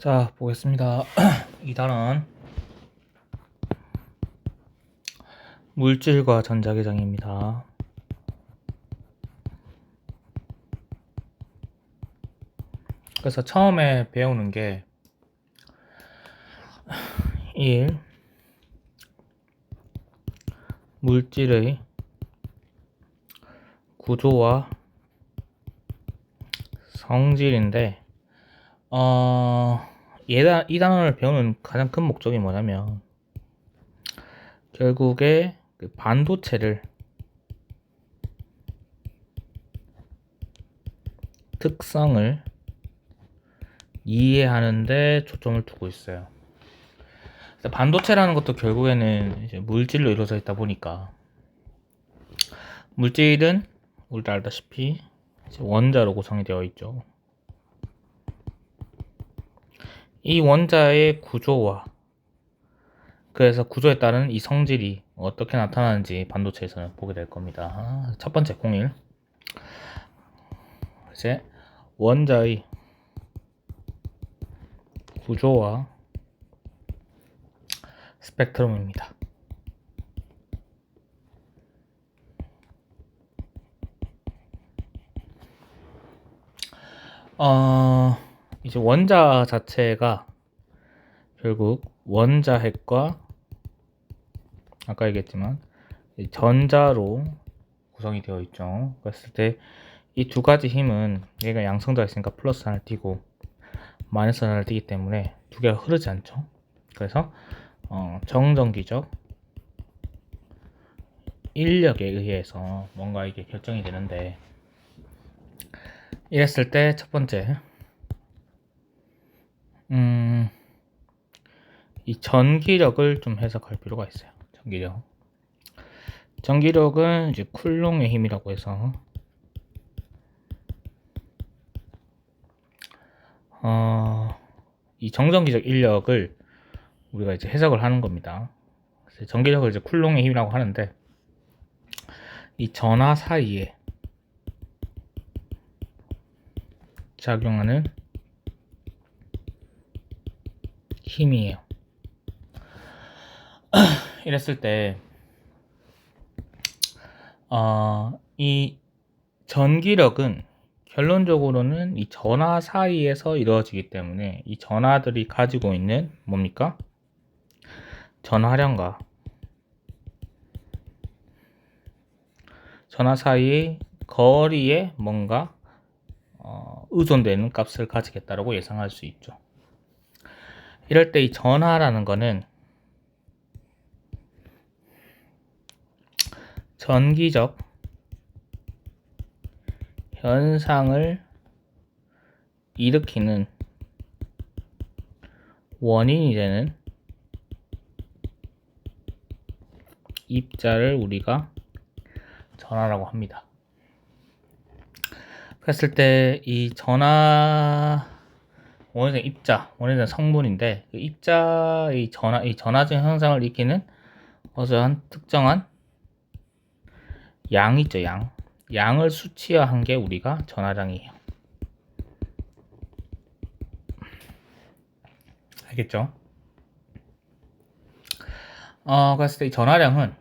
자, 보겠습니다. 2단원 물질과 전자계장입니다. 그래서 처음에 배우는 게 1. 물질의 구조와 성질인데 이 단원을 배우는 가장 큰 목적이 뭐냐면 결국에 그 반도체를 특성을 이해하는데 초점을 두고 있어요. 반도체라는 것도 결국에는 이제 물질로 이루어져 있다 보니까 물질은 우리도 알다시피 원자로 구성이 되어 있죠. 이 원자의 구조와 그래서 구조에 따른 이 성질이 어떻게 나타나는지 반도체에서는 보게 될 겁니다. 첫 번째 01. 이제 원자의 구조와 스펙트럼입니다. 이제 원자 자체가 결국 원자핵과 아까 얘기했지만 전자로 구성이 되어 있죠. 그랬을 때 이 두 가지 힘은 얘가 양성자가 있으니까 플러스 하나를 띄고 마이너스 하나를 띄기 때문에 두 개가 흐르지 않죠. 그래서 정전기적 인력에 의해서 뭔가 이게 결정이 되는데, 이랬을 때 첫 번째 이 전기력을 좀 해석할 필요가 있어요. 전기력은 이제 쿨롱의 힘이라고 해서 이 정전기적 인력을 우리가 이제 해석을 하는 겁니다. 그래서 전기력을 이제 쿨롱의 힘이라고 하는데, 이 전하 사이에 작용하는 힘이에요. 이랬을 때 이 전기력은 결론적으로는 이 전하 사이에서 이루어지기 때문에 이 전하들이 가지고 있는 뭡니까? 전하량과 전하 사이의 거리에 뭔가 의존되는 값을 가지겠다라고 예상할 수 있죠. 이럴 때 이 전하라는 거는 전기적 현상을 일으키는 원인이 되는 입자를 우리가 전하라고 합니다. 그랬을 때 이 전하 원인은 입자, 원인은 성분인데 그 입자의 이 전하적 현상을 일으키는 어떠한 특정한 양 있죠, 양을 수치화한 게 우리가 전하량이에요. 알겠죠? 그랬을 때 이 전하량은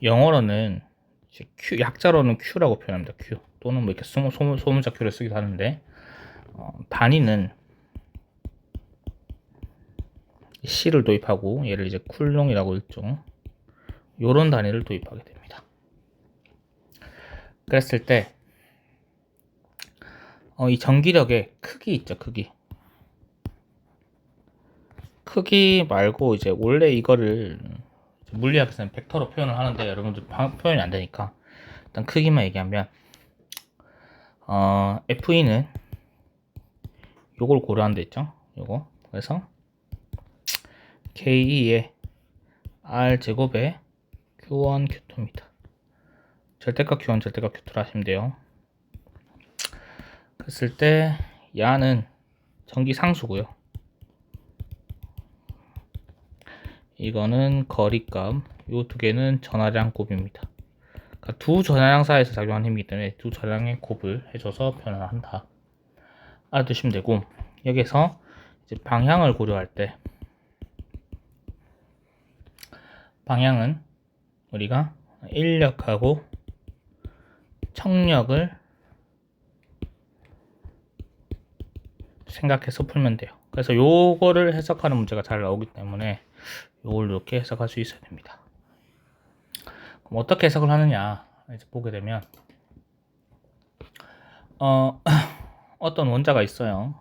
영어로는 Q, 약자로는 Q라고 표현합니다. Q 또는 뭐 이렇게 소문자 Q를 쓰기도 하는데 단위는 C를 도입하고 얘를 이제 쿨롱이라고 읽죠. 요런 단위를 도입하게 됩니다. 그랬을 때 이 전기력의 크기 있죠, 크기 말고 이제 원래 이거를 물리학에서는 벡터로 표현을 하는데 여러분들 표현이 안 되니까 일단 크기만 얘기하면 FE는 요걸 고려한다 했죠. 요거. 그래서 KE의 R 제곱에 Q1, Q2입니다. 절대값 Q1, 절대값 Q2로 하시면 돼요. 그랬을 때 야는 전기 상수고요. 이거는 거리값, 요 두 개는 전하량 곱입니다. 그러니까 두 전하량 사이에서 작용하는 힘이기 때문에 두 전하량의 곱을 해줘서 표현을 한다. 알아두시면 되고, 여기서 이제 방향을 고려할 때 방향은 우리가 인력하고 청력을 생각해서 풀면 돼요. 그래서 요거를 해석하는 문제가 잘 나오기 때문에 요걸 이렇게 해석할 수 있어야 됩니다. 그럼 어떻게 해석을 하느냐 이제 보게 되면 어떤 원자가 있어요.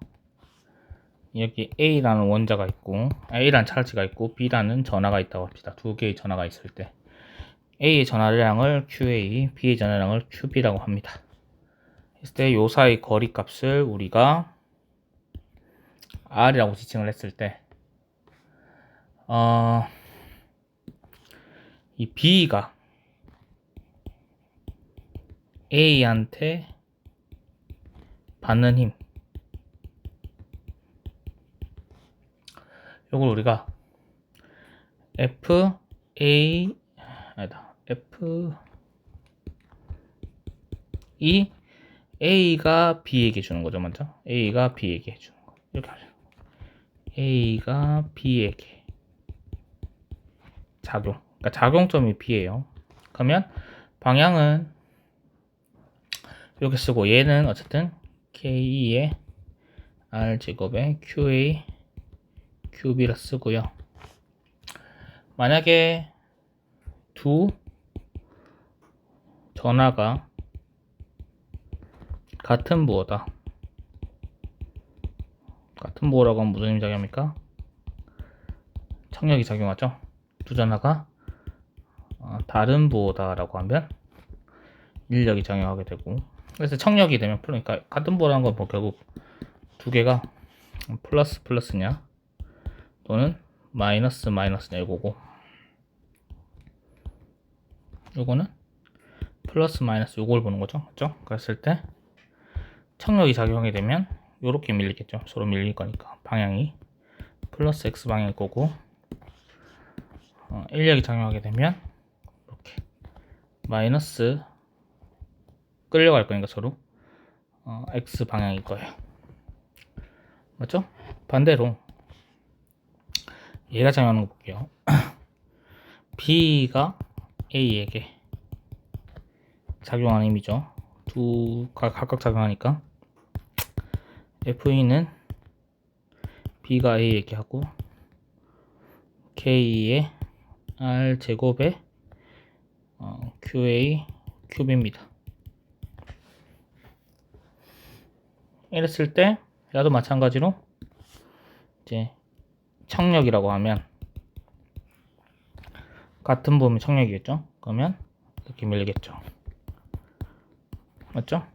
여기 A라는 원자가 있고 A라는 찰지가 있고 B라는 전하가 있다고 합시다. 두 개의 전하가 있을 때 A의 전하량을 QA, B의 전하량을 QB라고 합니다. 했을 때 요 사이 거리 값을 우리가 R이라고 지칭을 했을 때 이 B가 A한테 받는 힘 요걸 우리가 A가 B에게 주는 거죠. 먼저 A가 B에게 주는 거 이렇게 하죠. A가 B에게 작용, 그러니까 작용점이 B예요. 그러면 방향은 이렇게 쓰고 얘는 어쨌든 K의 R 제곱에 QA QB라 쓰고요. 만약에 두 전하가 같은 부호다. 같은 부호라고 하면 무슨 힘이 작용합니까? 청력이 작용하죠. 두 전하가 다른 부호다라고 하면 인력이 작용하게 되고, 그래서 청력이 되면 그러니까 같은 부호라는 건 뭐 결국 두 개가 플러스 플러스냐 또는 마이너스 마이너스냐 이거고, 요거는 플러스 마이너스 요걸 보는 거죠. 그렇죠? 그랬을 때 청력이 작용하게 되면 요렇게 밀리겠죠. 서로 밀릴 거니까 방향이 플러스 X 방향일 거고, 인력이 작용하게 되면 이렇게 마이너스 끌려갈 거니까 서로 X 방향일 거예요. 맞죠? 반대로 얘가 작용하는 거 볼게요. B가 A에게 작용하는 힘이죠. 두가 각각 작용하니까 FE는 B가 A에게 하고 K의 R 제곱에 QA 큐브입니다. 이랬을 때 얘도 마찬가지로 이제 청력이라고 하면 같은 부호면 청력이겠죠. 그러면 이렇게 밀리겠죠. 맞죠?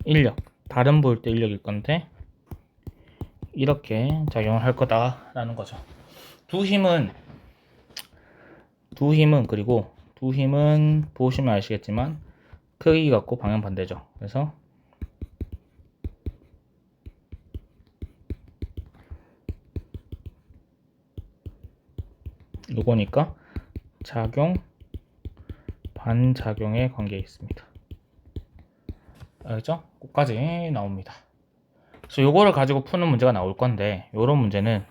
인력 다른 부호일 때 인력일 건데 이렇게 작용을 할 거다라는 거죠. 두 힘은 그리고 두 힘은 보시면 아시겠지만 크기 같고 방향 반대죠. 그래서 요거니까 작용 반작용의 관계에 있습니다. 알겠죠? 끝까지 나옵니다. 그래서 요거를 가지고 푸는 문제가 나올 건데, 요런 문제는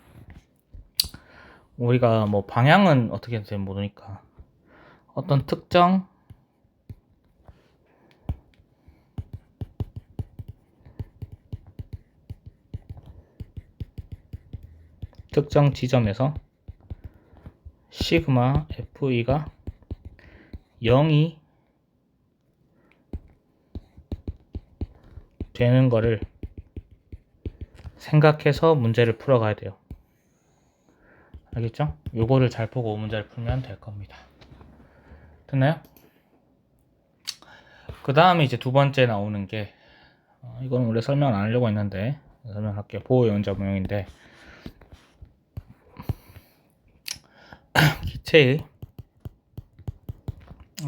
우리가 뭐 방향은 어떻게 될지 모르니까 어떤 특정 지점에서 시그마 FE가 0이 되는 거를 생각해서 문제를 풀어가야 돼요. 알겠죠? 요거를 잘 보고 문제를 풀면 될 겁니다. 됐나요? 그 다음에 이제 두 번째 나오는 게 이건 원래 설명 안 하려고 했는데 설명할게요. 보호연자 모형인데 기체의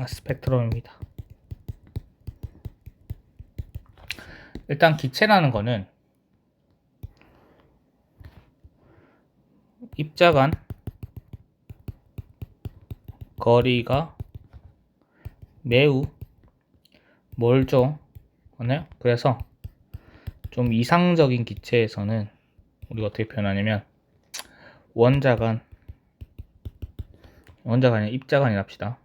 스펙트럼입니다. 일단 기체라는 거는 입자 간 거리가 매우 멀죠. 맞나요? 그래서 좀 이상적인 기체에서는 우리가 어떻게 표현하냐면 원자가 아니라 입자간이라 합시다.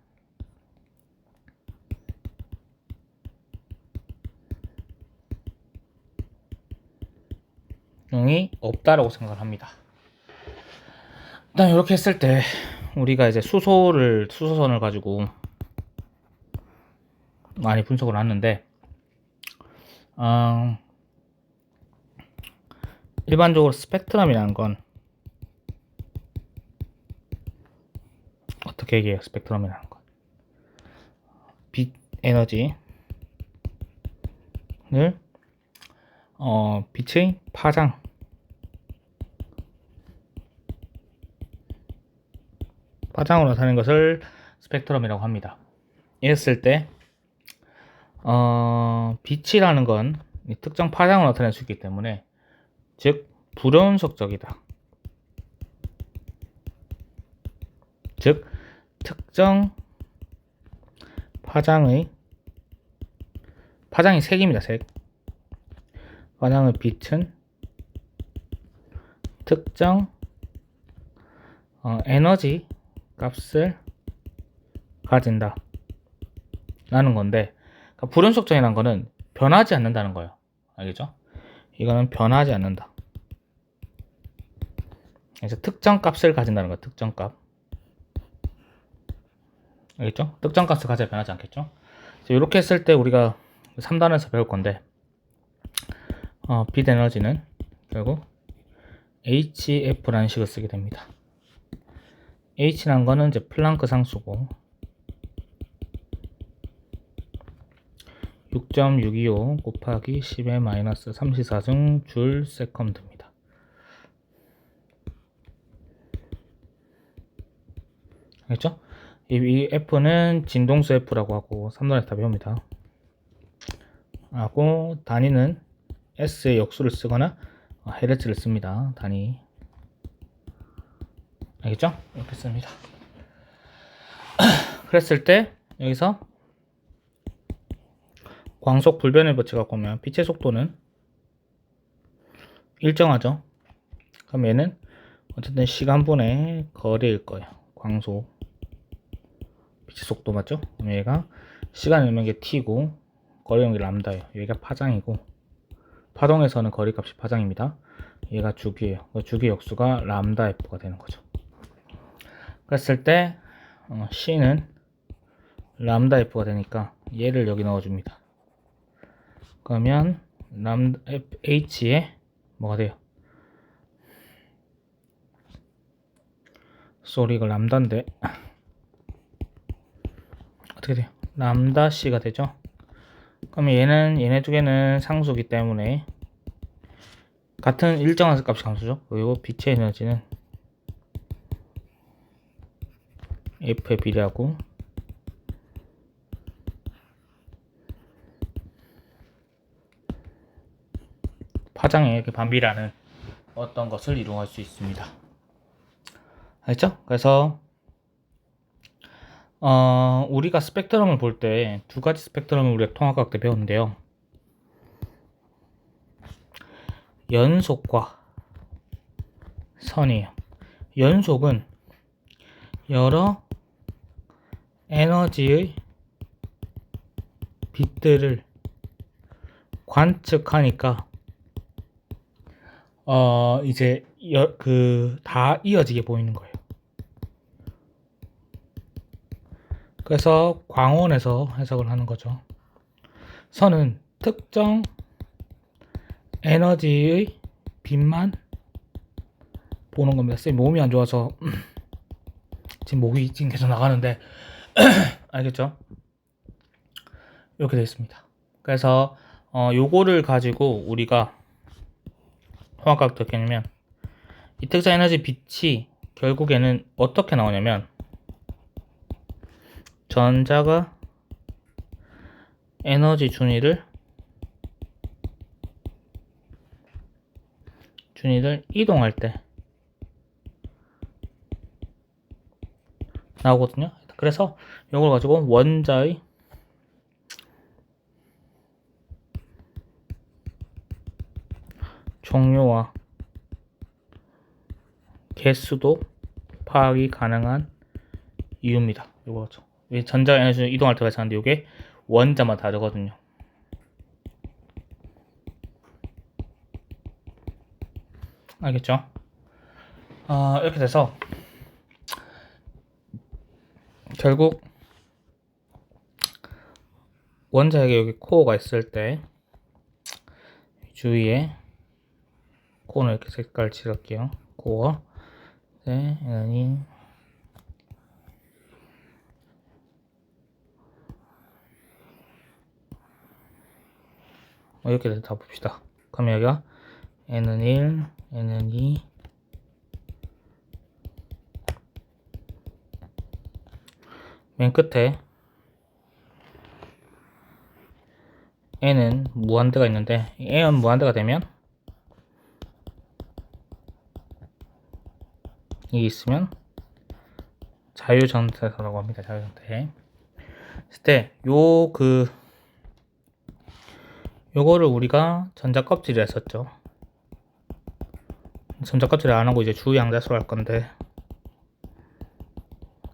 이 없다라고 생각을 합니다. 일단 이렇게 했을 때 우리가 이제 수소선을 가지고 많이 분석을 하는데 일반적으로 스펙트럼이라는 건 어떻게 얘기해요? 스펙트럼이라는 건 빛 에너지를 빛의 파장으로 나타내는 것을 스펙트럼이라고 합니다. 이랬을 때 빛이라는 건 특정 파장으로 나타낼 수 있기 때문에 즉 불연속적이다. 즉 특정 파장이 색입니다. 색. 파장의 빛은 특정 에너지 값을 가진다 라는 건데, 그러니까 불연속적이라는 거는 변하지 않는다는 거예요. 알겠죠? 이거는 변하지 않는다. 그래서 특정 값을 가진다는 거예요. 특정 값. 알겠죠? 특정 값을 가져야 변하지 않겠죠? 이렇게 했을 때 우리가 3단에서 배울 건데 빛 에너지는 결국 HF라는 식을 쓰게 됩니다. H라는 거는 이제 플랑크 상수고 6.625 곱하기 10의 마이너스 34중 줄 세컨드입니다. 알겠죠? 이 F는 진동수 F라고 하고 3단에서 다 배웁니다. 하고 단위는 S의 역수를 쓰거나 헤르츠를 씁니다. 단위. 알겠죠? 이렇게 씁니다. 그랬을 때 여기서 광속 불변의 법칙 갖고 오면 빛의 속도는 일정하죠. 그럼 얘는 어쨌든 시간분의 거리일 거예요. 광속 빛의 속도 맞죠? 그럼 얘가 시간 일면 게 t고 거리는 게 람다예요. 여기가 파장이고 파동에서는 거리값이 파장입니다. 얘가 주기예요. 주기 역수가 람다 f가 되는 거죠. 그랬을 때 C는 람다 f가 되니까 얘를 여기 넣어줍니다. 그러면 람다 H에 뭐가 돼요? 이거 람다인데 어떻게 돼요? 람다 C가 되죠? 그러면 얘네 두 개는 상수기 때문에 같은 일정한 값이 감수죠. 그리고 빛의 에너지는 F에 비례하고 파장에 이렇게 반비례하는 어떤 것을 이루어갈 수 있습니다. 알겠죠? 그래서 우리가 스펙트럼을 볼 때 두 가지 스펙트럼을 우리가 통합과학 때 배웠는데요. 연속과 선이에요. 연속은 여러 에너지의 빛들을 관측하니까 이제 다 이어지게 보이는 거예요. 그래서 광원에서 해석을 하는 거죠. 선은 특정 에너지의 빛만 보는 겁니다. 쌤 몸이 안 좋아서 지금 목이 지금 계속 나가는데 알겠죠? 이렇게 되어 있습니다. 그래서 요거를 가지고 우리가 화학과학 어떻게 하냐면 이 특정 에너지 빛이 결국에는 어떻게 나오냐면 전자가 에너지 준위를 이동할 때 나오거든요. 그래서 이걸 가지고 원자의 종류와 개수도 파악이 가능한 이유입니다. 이거죠. 전자 에너지 이동할 때 같이 하는데 이게 원자마다 다르거든요. 알겠죠? 이렇게 돼서 결국 원자에게 여기 코어가 있을 때 주위에 코어는 이렇게 색깔 칠할게요. 코어 네, 아니 이렇게 다 봅시다. 그럼 여기가 N은 1, N은 2 맨 끝에 N은 무한대가 있는데 N은 무한대가 되면 이게 있으면 자유전태라고 합니다. 자유전태. 했을 때 요거를 우리가 전자껍질을 했었죠. 전자껍질을 안 하고 이제 주양자수로 할 건데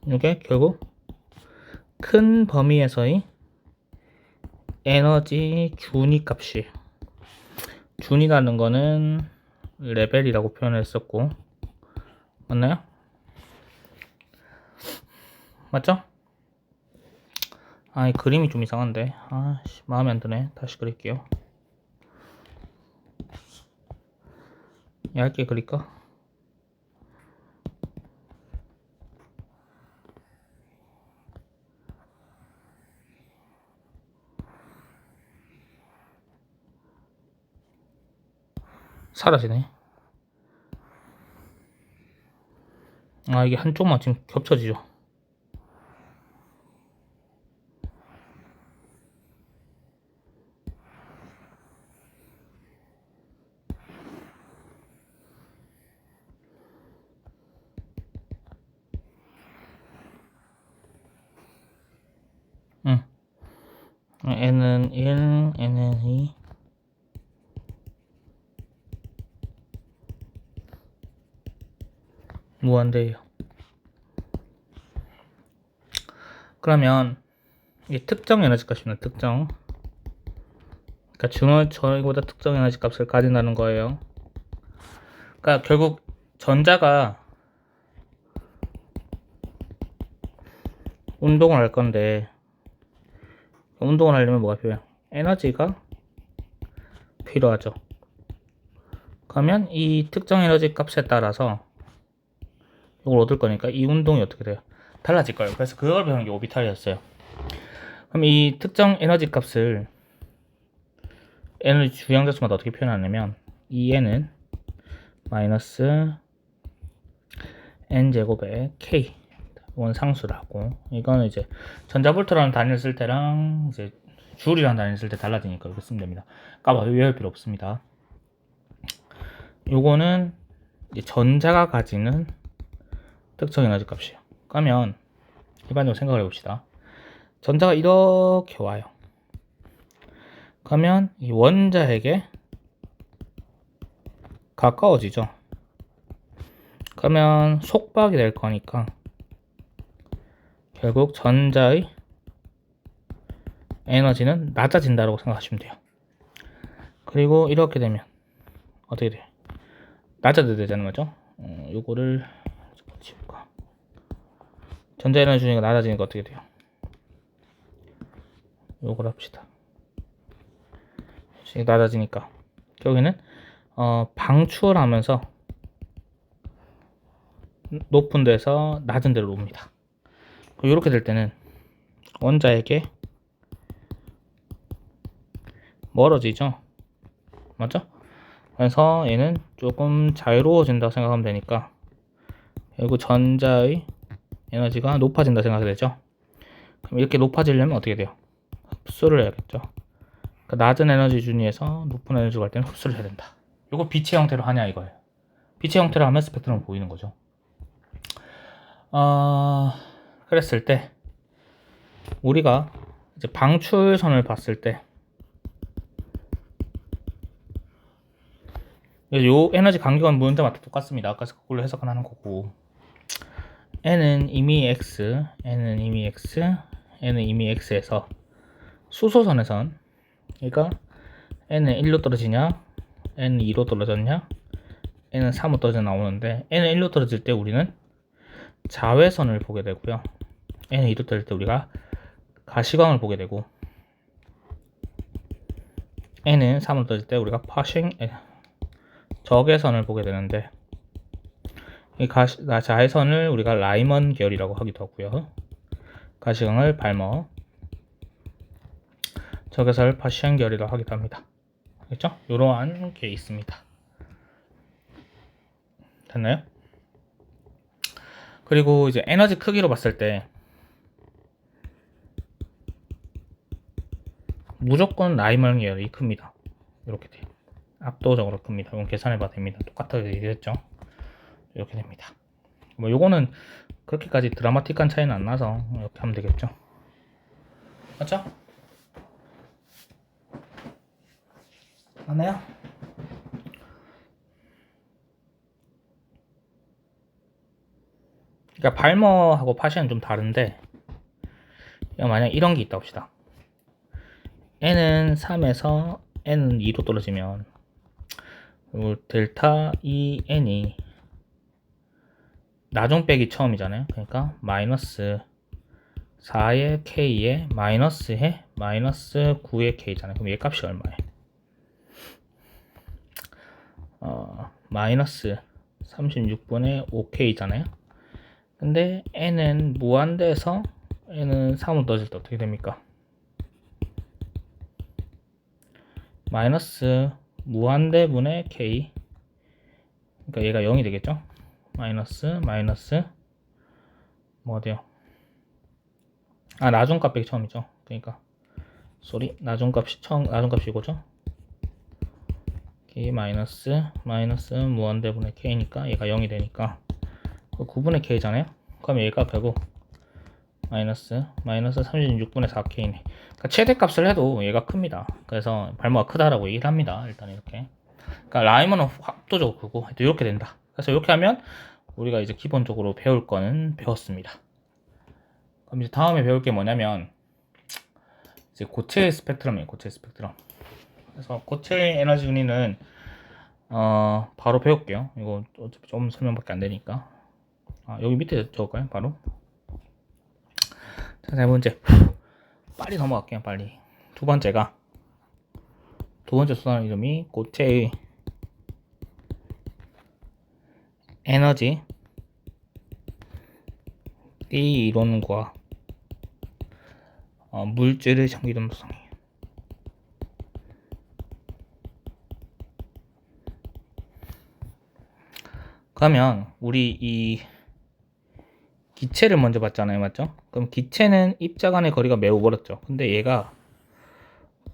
이게 결국 큰 범위에서의 에너지 준위 값이 준이라는 거는 레벨이라고 표현을 했었고 맞나요? 맞죠? 이 그림이 좀 이상한데 마음에 안 드네. 다시 그릴게요. 얇게 그릴까? 사라지네. 이게 한쪽만 지금 겹쳐지죠. N은 1, N은 2 무한대예요. 그러면 이 특정 에너지 값입니다. 특정. 그러니까 저희보다 특정 에너지 값을 가진다는 거예요. 그러니까 결국 전자가 운동을 할 건데 운동을 하려면 뭐가 필요해요? 에너지가 필요하죠. 그러면 이 특정 에너지 값에 따라서 이걸 얻을 거니까 이 운동이 어떻게 돼요? 달라질 거예요. 그래서 그걸 배우는 게 오비탈이었어요. 그럼 이 특정 에너지 값을 에너지 주양자수마다 어떻게 표현하냐면 이 n은 마이너스 n제곱에 k 원상수라고 이거는 이제 전자볼트라는 단위를 쓸 때랑 이제 줄이라는 단위를 쓸 때 달라지니까 이렇게 쓰면 됩니다. 외울 필요 없습니다. 요거는 이제 전자가 가지는 특정 에너지 값이에요. 그러면 일반적으로 생각을 해봅시다. 전자가 이렇게 와요. 그러면 이 원자에게 가까워지죠. 그러면 속박이 될 거니까 결국 전자의 에너지는 낮아진다고 생각하시면 돼요. 그리고 이렇게 되면 어떻게 돼요? 낮아져야 되는 거죠. 요거를 지울까? 전자 에너지 주니까 낮아지니까 어떻게 돼요? 요걸 합시다. 낮아지니까 결국에는 방출하면서 높은 데서 낮은 데로 옵니다. 이렇게 될 때는 원자에게 멀어지죠. 맞죠? 그래서 얘는 조금 자유로워진다고 생각하면 되니까 결국 전자의 에너지가 높아진다 생각이 되죠. 그럼 이렇게 높아지려면 어떻게 돼요? 흡수를 해야겠죠. 그러니까 낮은 에너지 준위에서 높은 에너지 갈 때는 흡수를 해야 된다. 이거 빛의 형태로 하냐 이거예요. 빛의 형태로 하면 스펙트럼을 보이는 거죠. 그랬을 때 우리가 이제 방출선을 봤을 때 요 에너지 간격은 문제마다 똑같습니다. 아까 그걸로 해석을 하는 거고. n은 이미 x, n은 이미 x, n은 이미 x에서 수소선에선 그러니까 n은 1로 떨어지냐, n은 2로 떨어졌냐, n은 3로 떨어져 나오는데 n은 1로 떨어질 때 우리는 자외선을 보게 되고요. n은 2로 떨어질 때 우리가 가시광을 보게 되고 n은 3로 떨어질 때 우리가 적외선을 보게 되는데 이 자외선을 우리가 라이먼 계열이라고 하기도 하고요. 가시광을 발머, 적외선을 파시안 계열이라고 하기도 합니다. 그렇죠? 이러한 게 있습니다. 됐나요? 그리고 이제 에너지 크기로 봤을 때 무조건 라이먼 계열이 큽니다. 이렇게 돼요. 압도적으로 큽니다. 이건 계산해봐도 됩니다. 똑같다고 얘기했죠. 이렇게 됩니다. 뭐 요거는 그렇게까지 드라마틱한 차이는 안 나서 이렇게 하면 되겠죠. 맞죠? 맞나요? 그러니까 발머하고 파시는 좀 다른데 만약 이런 게 있다 봅시다. n은 3에서 n은 2로 떨어지면 델타 EN이 나중 빼기 처음이잖아요. 그러니까 마이너스 4의 K에 마이너스에 마이너스 9의 K잖아요. 그럼 얘 값이 얼마예요? 마이너스 36분의 5K잖아요. 근데 n은 무한대에서 n은 3으로 떨어질 때 어떻게 됩니까? 마이너스 무한대분의 K, 그러니까 얘가 0이 되겠죠? 마이너스 뭐가 돼요? 나중값 빼기 처음이죠. 그러니까 나중값이 이거죠? K 마이너스 무한대분의 K니까 얘가 0이 되니까 9분의 K잖아요. 그럼 얘가 결국 마이너스 36분의 4K네. 그러니까 최대값을 해도 얘가 큽니다. 그래서 발모가 크다라고 얘기를 합니다. 일단 이렇게. 그러니까 라이먼은 압도적으로 크고 이렇게 된다. 그래서 이렇게 하면 우리가 이제 기본적으로 배울 거는 배웠습니다. 그럼 이제 다음에 배울 게 뭐냐면 이제 고체 스펙트럼이에요. 고체 스펙트럼. 그래서 고체 에너지 유닛은 바로 배울게요. 이거 어차피 좀 설명밖에 안 되니까. 여기 밑에 적을까요? 바로. 자, 세 번째. 빨리 넘어갈게요. 빨리. 두 번째 수단 이름이 고체의 에너지 이 이론과 물질의 전기등성이에요. 그러면 우리 이 기체를 먼저 봤잖아요. 맞죠? 그럼 기체는 입자 간의 거리가 매우 멀었죠. 근데 얘가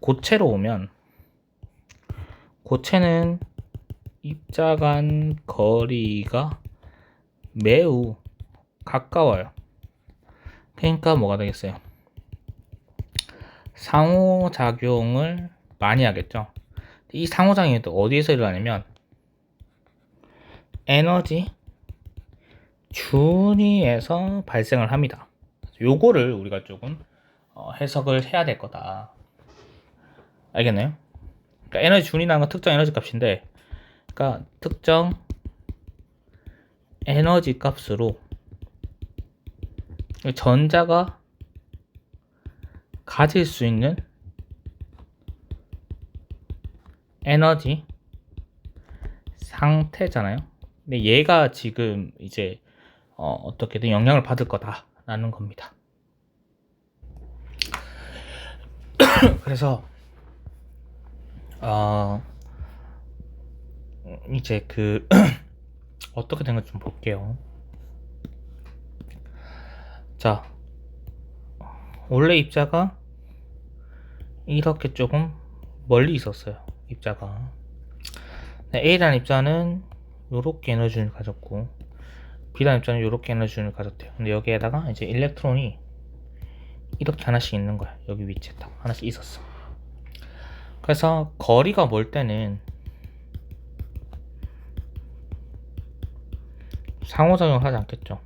고체로 오면 고체는 입자 간 거리가 매우 가까워요. 그러니까 뭐가 되겠어요? 상호작용을 많이 하겠죠. 이 상호작용이 또 어디에서 일어나냐면 에너지 준위에서 발생을 합니다. 요거를 우리가 조금 해석을 해야 될 거다. 알겠나요? 그러니까 에너지 준위라는 건 특정 에너지 값인데, 그러니까 특정 에너지 값으로 전자가 가질 수 있는 에너지 상태잖아요. 근데 얘가 지금 이제 어떻게든 영향을 받을 거다라는 겁니다. 그래서 이제 어떻게 된 건지 좀 볼게요. 자, 원래 입자가 이렇게 조금 멀리 있었어요. 입자가 A라는 입자는 요렇게 에너지를 가졌고 B라는 입자는 요렇게 에너지를 가졌대요. 근데 여기에다가 이제 일렉트론이 이렇게 하나씩 있는 거야. 여기 위치에 딱 하나씩 있었어. 그래서 거리가 멀 때는 상호작용을 하지 않겠죠.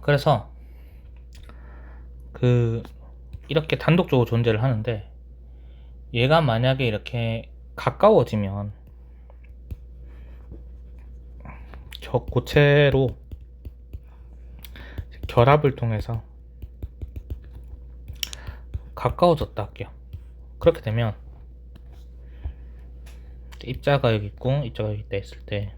그래서 이렇게 단독적으로 존재를 하는데, 얘가 만약에 이렇게 가까워지면 저 고체로 결합을 통해서 가까워졌다 할게요. 그렇게 되면 입자가 여기 있고 입자가 여기 있다 했을 때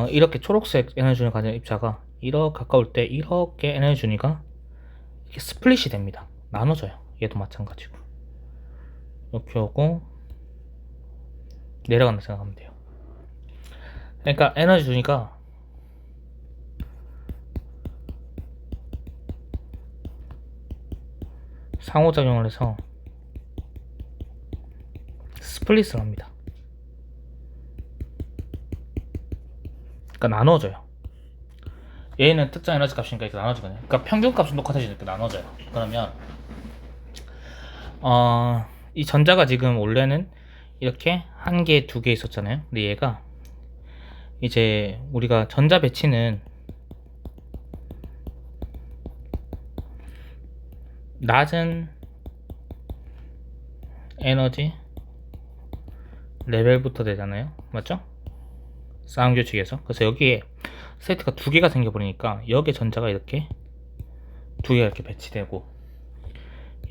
이렇게 초록색 에너지를 가진 입자가 이렇게 가까울 때 이렇게 에너지 준위가 이렇게 스플릿이 됩니다. 나눠져요. 얘도 마찬가지고 이렇게 오고 내려간다 생각하면 돼요. 그러니까 에너지 준위가 상호작용을 해서 스플릿을 합니다. 그러니까 나눠져요. 얘는 특정 에너지 값이니까 이렇게 나눠지거든요. 그러니까 평균 값은 똑같아지니까 이렇게 나눠져요. 그러면 이 전자가 지금 원래는 이렇게 한 개, 두 개 있었잖아요. 근데 얘가 이제 우리가 전자 배치는 낮은 에너지 레벨부터 되잖아요. 맞죠? 싸움 규칙에서. 그래서 여기에 세트가 두 개가 생겨버리니까 여기에 전자가 이렇게 두 개가 이렇게 배치되고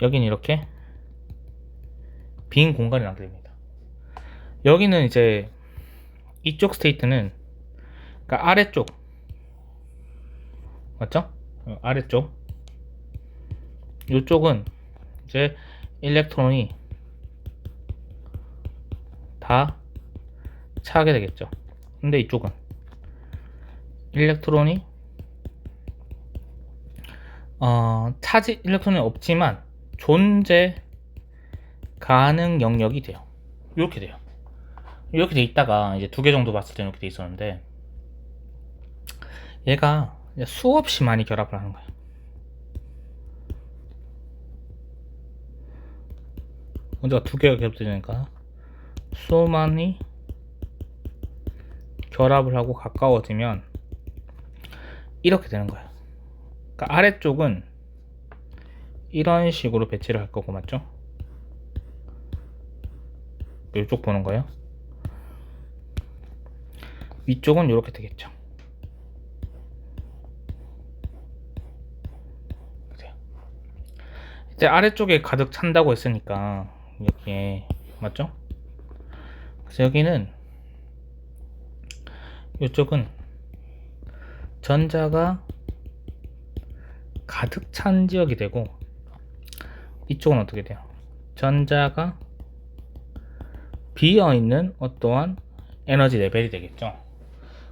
여기는 이렇게 빈 공간이 나게 됩니다. 여기는 이제 이쪽 스테이트는 그러니까 아래쪽 맞죠? 아래쪽 이쪽은 이제 일렉트론이 다 차게 되겠죠. 근데 이쪽은 일렉트론이 차지 일렉트론이 없지만 존재 가능 영역이 돼요. 이렇게 돼요. 이렇게 돼 있다가 이제 두 개 정도 봤을 때 이렇게 돼 있었는데 얘가 수없이 많이 결합을 하는 거예요. 먼저 두 개가 결합되니까 수많이 결합을 하고 가까워지면 이렇게 되는 거예요. 그러니까 아래쪽은 이런 식으로 배치를 할 거고 맞죠? 이쪽 보는 거예요. 위쪽은 이렇게 되겠죠. 이제 아래쪽에 가득 찬다고 했으니까 이렇게 맞죠? 그래서 여기는 이쪽은 전자가 가득 찬 지역이 되고 이쪽은 어떻게 돼요? 전자가 비어있는 어떠한 에너지 레벨이 되겠죠.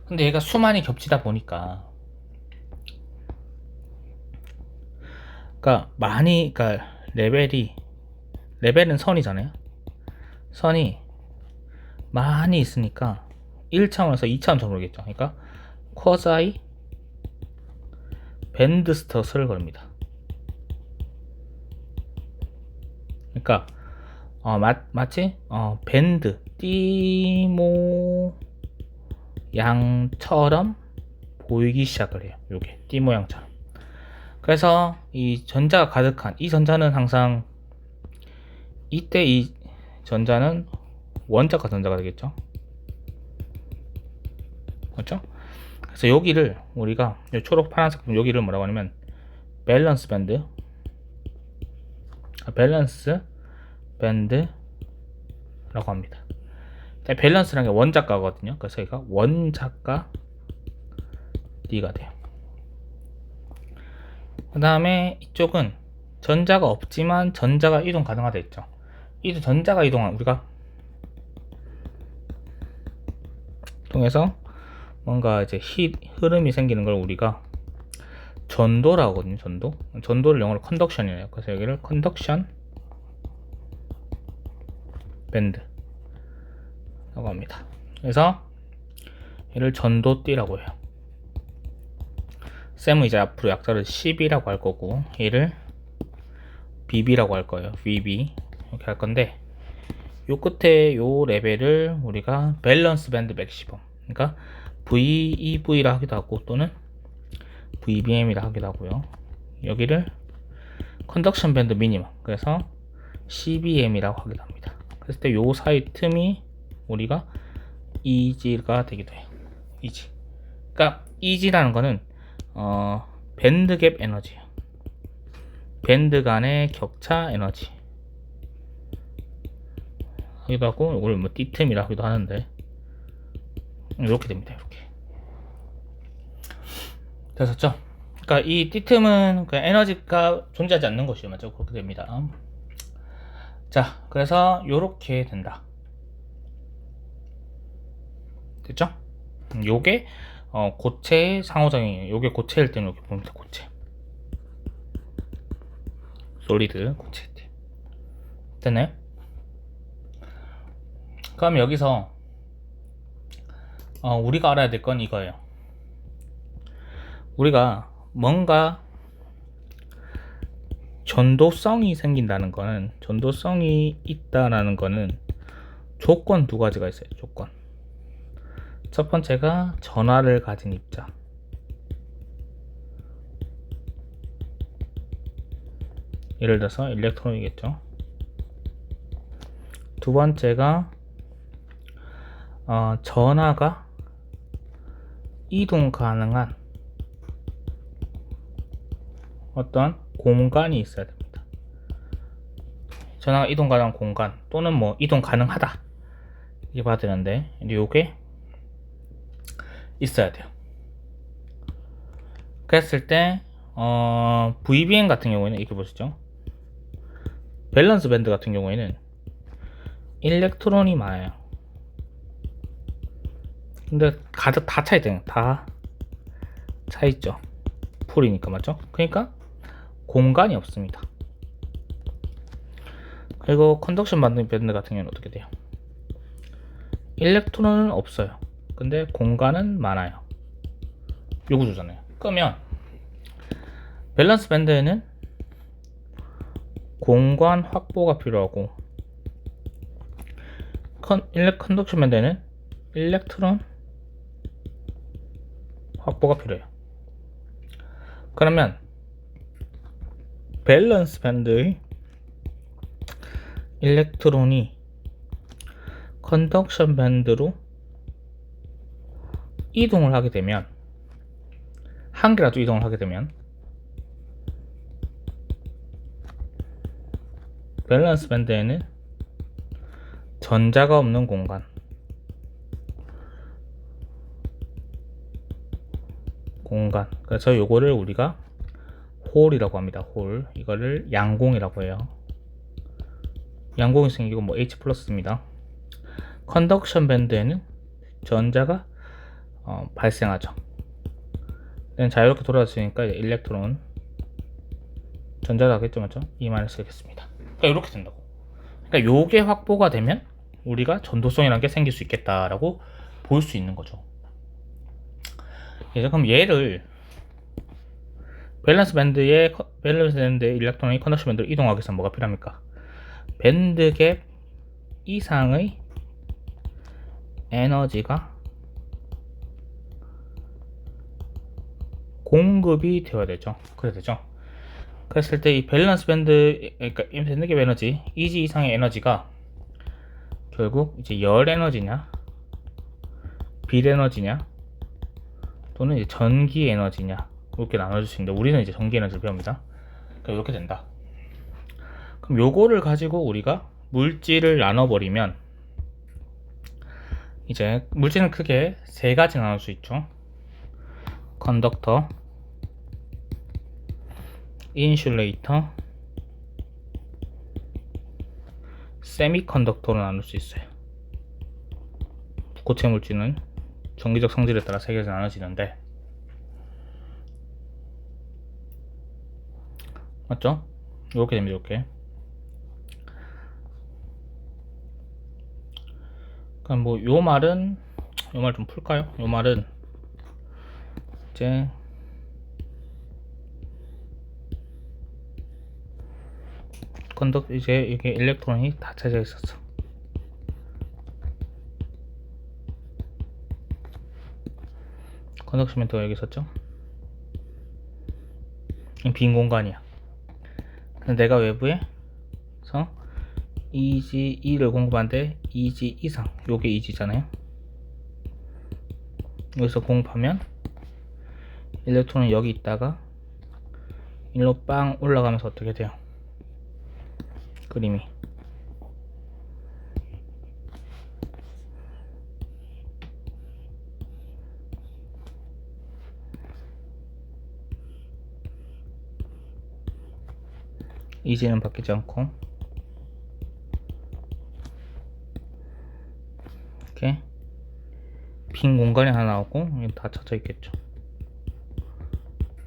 근데 얘가 수많이 겹치다 보니까 그러니까 레벨은 선이잖아요. 선이 많이 있으니까 1차원에서 2차원처럼 모르겠죠. 그러니까 쿼자이 밴드 스터스를 걸립니다. 그러니까 마치 밴드 띠 모양처럼 보이기 시작을 해요. 요게 띠 모양처럼. 그래서 이 전자가 가득한 이 전자는 항상 이때 이 전자는 원자가 전자가 되겠죠. 그렇죠? 그래서 여기를 우리가 초록 파란색 여기를 뭐라고 하냐면 밸런스 밴드라고 합니다. 밸런스라는 게 원자가거든요. 그래서 여기가 원자가 D가 돼요. 그 다음에 이쪽은 전자가 없지만 전자가 이동 가능하다 했죠. 이 전자가 이동한 우리가 통해서 뭔가 이제 흐름이 생기는 걸 우리가 전도라고 하거든요. 전도를 영어로 컨덕션이에요. 그래서 여기를 컨덕션 밴드라고 합니다. 그래서 얘를 전도띠라고 해요. 쌤은 이제 앞으로 약자를 CB라고 할 거고 얘를 BB라고 할 거예요. BB. 이렇게 할 건데, 요 끝에 요 레벨을 우리가 밸런스 밴드 맥시멈, 그러니까 VEV라 하기도 하고 또는 VBM이라 하기도 하고요. 여기를 컨덕션 밴드 미니멈, 그래서 CBM이라고 하기도 합니다. 그랬을 때 요 사이 틈이 우리가 EG가 되기도 해요. EG. 그러니까 EG라는 거는 밴드 갭 에너지예요. 밴드 간의 격차 에너지 하기도 하고, 이걸 뭐 D틈이라 하기도 하는데, 이렇게 됩니다. 이렇게 됐었죠? 그러니까 이 D틈은 그냥 에너지가 존재하지 않는 것이요, 맞죠? 그렇게 됩니다. 자, 그래서 이렇게 된다. 됐죠? 요게 고체의 상호작용이에요. 요게 고체일 때는 이렇게 봅니다. 고체. 솔리드 고체. 됐나요? 그럼 여기서 우리가 알아야 될 건 이거예요. 우리가 뭔가 전도성이 생긴다는 거는, 전도성이 있다라는 거는 조건 두 가지가 있어요. 조건. 첫 번째가 전하를 가진 입자. 예를 들어서 일렉트론이겠죠. 두 번째가 전하가 이동 가능한 어떤 공간이 있어야 됩니다. 전하가 이동 가능한 공간 또는 뭐 이동 가능하다 이렇게 봐야 되는데, 요게 있어야 돼요. 그랬을 때 VBM 같은 경우에는 이렇게 보시죠. 밸런스 밴드 같은 경우에는 일렉트론이 많아요. 근데 가득 다 차있대요. 다 차있죠. 풀이니까, 맞죠? 그러니까 공간이 없습니다. 그리고 컨덕션 밴드 같은 경우는 어떻게 돼요? 일렉트론은 없어요. 근데 공간은 많아요. 요 구조잖아요. 그러면 밸런스 밴드에는 공간 확보가 필요하고, 컨덕션 밴드에는 일렉트론 확보가 필요해요. 그러면 밸런스 밴드의 일렉트론이 컨덕션 밴드로 이동을 하게 되면, 한 개라도 이동을 하게 되면 밸런스 밴드에는 전자가 없는 공간, 그래서 요거를 우리가 홀이라고 합니다. 홀. 이거를 양공이라고 해요. 양공이 생기고 뭐 H 플러스입니다. 컨덕션 밴드에는 전자가 발생하죠. 자유롭게 돌아다니니까 일렉트론 전자가 하겠죠, 맞죠? 이 말을 쓰겠습니다. 그러니까 이렇게 된다고. 그러니까 요게 확보가 되면 우리가 전도성이라는 게 생길 수 있겠다라고 볼 수 있는 거죠. 그럼 얘를 밸런스 밴드의 일렉트론이 컨덕션 밴드로 이동하기 위해서 뭐가 필요합니까? 밴드 갭 이상의 에너지가 공급이 되어야 되죠. 그래야 되죠. 그랬을 때 이 밸런스 밴드, 그러니까 밴드 갭 에너지, EG 이상의 에너지가 결국 이제 열 에너지냐, 빌 에너지냐, 또는 이제 전기 에너지냐, 이렇게 나눠질 수 있는데, 우리는 이제 전기 에너지를 배웁니다. 그러니까 이렇게 된다. 그럼 요거를 가지고 우리가 물질을 나눠버리면, 이제 물질은 크게 세 가지 나눌 수 있죠. 컨덕터, 인슐레이터, 세미컨덕터로 나눌 수 있어요. 고체 물질은 전기적 성질에 따라 세 개로 나눠지는데, 맞죠? 이렇게 됩니다. 이렇게. 그럼 뭐 요 말은, 요 말 좀 풀까요? 요 말은 이제 이제 이게 일렉트론이 닫혀져 있었어. 컨덕션 멘트가 여기 있었죠. 빈 공간이야. 근데 내가 외부에서 EG 2를 공급하는데 EG 이상, 요게 EG잖아요. 여기서 공급하면 일렉트론이 여기 있다가 일로 빵 올라가면서 어떻게 돼요? 그림이 EG는 바뀌지 않고 이렇게 빈 공간이 하나 나오고 다 쳐져 있겠죠.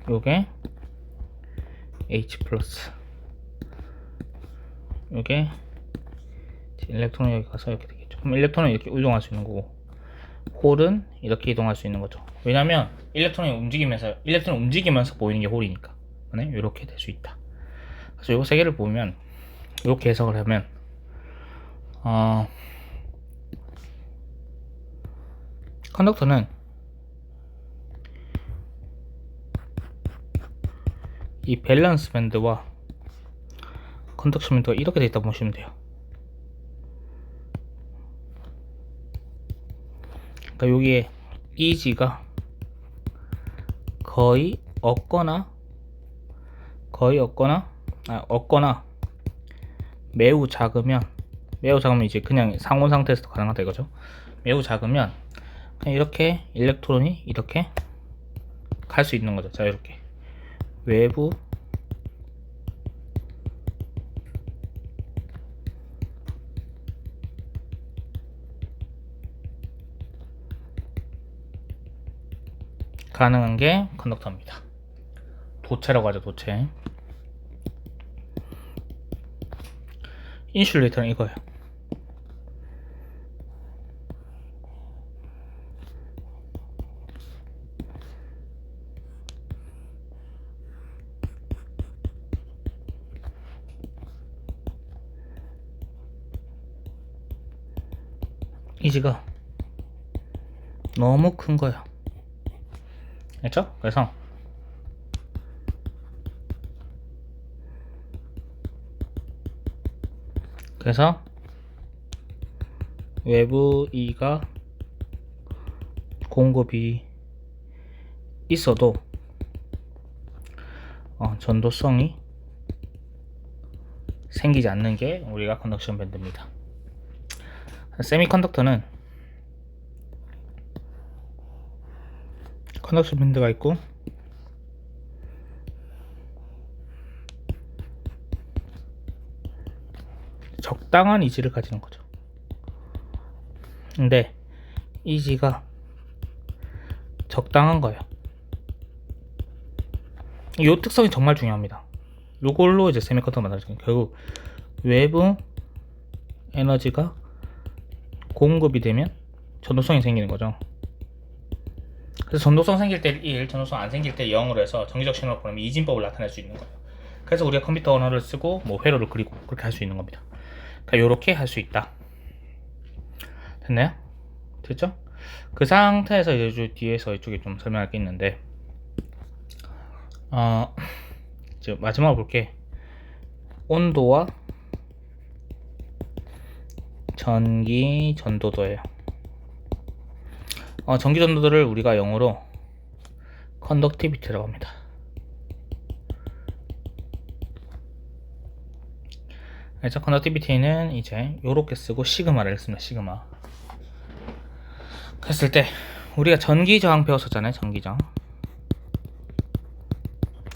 요게 H 플러스, 요게 일렉트론이 여기 가서 이렇게 되겠죠. 그럼 일렉트론은 이렇게 이동할 수 있는 거고, 홀은 이렇게 이동할 수 있는 거죠. 왜냐면 일렉트론이 움직이면서 보이는 게 홀이니까. 네? 이렇게 될 수 있다. 그래서 요거 세 개를 보면 이렇게 해석을 하면 컨덕터는 이 밸런스 밴드와 컨덕션 밴드가 이렇게 돼 있다고 보시면 돼요. 그러니까 여기에 EG가 거의 없거나 매우 작으면 이제 그냥 상온 상태에서도 가능하다 이거죠. 매우 작으면 그냥 이렇게 일렉트론이 이렇게 갈 수 있는 거죠. 자, 이렇게 외부 가능한 게 컨덕터입니다. 도체라고 하죠. 도체. 인슐레이터는 이거예요. 이지가 너무 큰 거예요. 그렇죠? 그래서 외부 E가 공급이 있어도 전도성이 생기지 않는 게 우리가 컨덕션 밴드입니다. 세미컨덕터는 컨덕션 밴드가 있고 적당한 이지를 가지는 거죠. 근데 이지가 적당한 거예요. 이 특성이 정말 중요합니다. 요걸로 이제 세미컨덕터 만들어지는 결국 외부 에너지가 공급이 되면 전도성이 생기는 거죠. 그래서 전도성 생길 때 1, 전도성 안 생길 때 0으로 해서 정기적 신호를 보내면 이진법을 나타낼 수 있는 거예요. 그래서 우리가 컴퓨터 언어를 쓰고 뭐 회로를 그리고 그렇게 할 수 있는 겁니다. 그러니까 요렇게 할 수 있다. 됐나요? 됐죠? 그 상태에서 이제 뒤에서 이쪽에 좀 설명할 게 있는데 이제 마지막으로 볼게. 온도와 전기 전도도예요. 전기 전도도를 우리가 영어로 컨덕티비티라고 합니다. 그래서 컨덕티비티는 이제 요렇게 쓰고 시그마를 했습니다. 시그마. 그랬을 때 우리가 전기 저항 배웠었잖아요.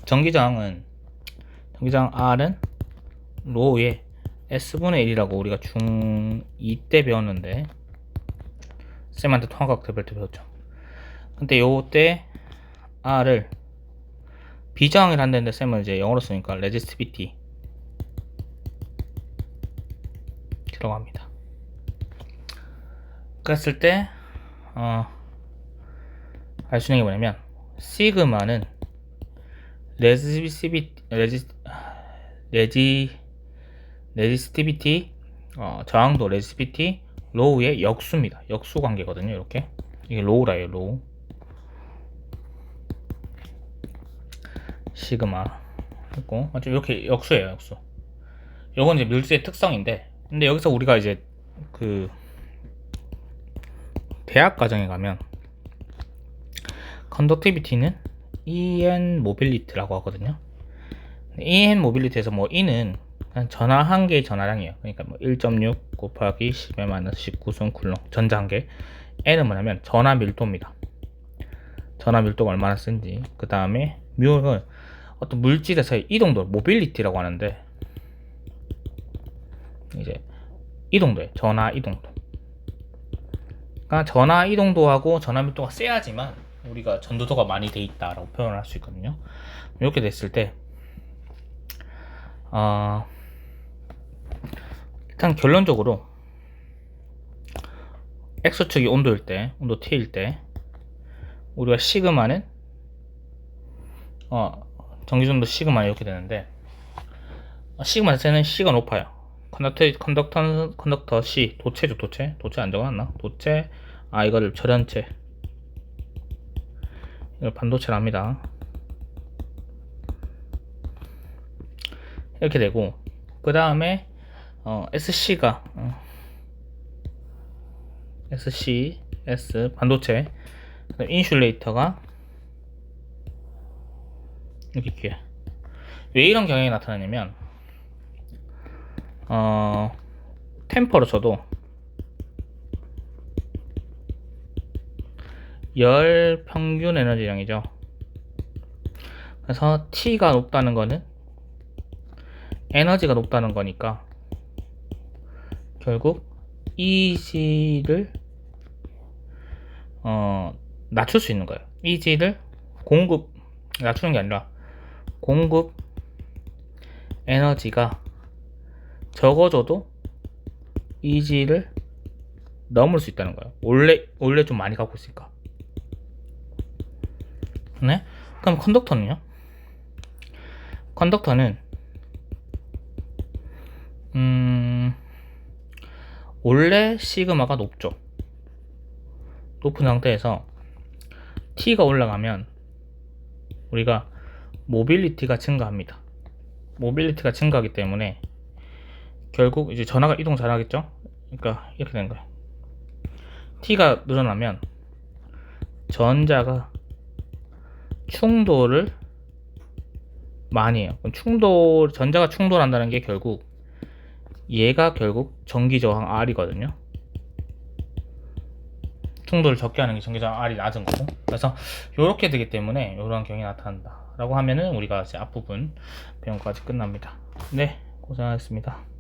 전기 저항은 R은 로우의 S분의 1이라고 우리가 중2 때 배웠는데 쌤한테 통합과학 대별 때 배웠죠. 근데 요때 R을 비저항이라 한다는데 쌤은 이제 영어로 쓰니까 레지스티비티 라고 합니다. 그랬을 때 알 수 있는 게 뭐냐면 시그마는 레지스티비티, 저항도 레지스티비티, 로우의 역수입니다. 역수 관계거든요. 이렇게 이게 로우라요. 로우 시그마 있고 맞죠? 이렇게 역수예요. 역수. 요건 이제 밀수의 특성인데, 근데 여기서 우리가 이제 그 대학 과정에 가면 컨덕티비티는 EN 모빌리티라고 하거든요. EN 모빌리티에서 뭐 E는 전하 한 개의 전하량이에요. 그러니까 뭐 1.6 곱하기 10의 마이너스 19승 쿨롱 전자 한 개. N은 뭐냐면 전하 밀도입니다. 전하 밀도가 얼마나 센지. 그 다음에 뮤는 어떤 물질에서의 이동도 모빌리티라고 하는데, 이제 이동도예요. 전하 이동도. 그러니까 전하 이동도하고 전하 밀도가 세야지만 우리가 전도도가 많이 돼 있다라고 표현을 할 수 있거든요. 이렇게 됐을 때 일단 결론적으로 X축이 온도일 때, 온도 T일 때 우리가 시그마는 전기전도 시그마 이렇게 되는데, 시그마 자체는 C가 높아요. 컨덕터 C, 도체죠. 도체 안 적어놨나? 도체, 이거를 절연체, 이걸 반도체를 합니다. 이렇게 되고, 그 다음에 SC가 S 반도체, 인슐레이터가 이렇게 귀해. 왜 이런 경향이 나타나냐면, 템퍼러처도 열 평균 에너지량이죠. 그래서 T가 높다는 거는 에너지가 높다는 거니까 결국 EG를 낮출 수 있는 거예요. EG를 낮추는 게 아니라 공급 에너지가 적어져도 EG를 넘을 수 있다는 거예요. 원래 좀 많이 갖고 있으니까. 네? 그럼 컨덕터는요? 컨덕터는 원래 시그마가 높죠. 높은 상태에서 T가 올라가면 우리가 모빌리티가 증가합니다. 모빌리티가 증가하기 때문에 결국 이제 전하가 이동 잘하겠죠. 그러니까 이렇게 되는 거예요. T가 늘어나면 전자가 충돌을 많이 해요. 전자가 충돌한다는 게 결국 얘가 결국 전기저항 R이거든요. 충돌을 적게 하는 게 전기저항 R이 낮은 거고. 그래서 이렇게 되기 때문에 이런 경향이 나타난다 라고 하면은 우리가 이제 앞부분 배운 거까지 끝납니다. 네, 고생하셨습니다.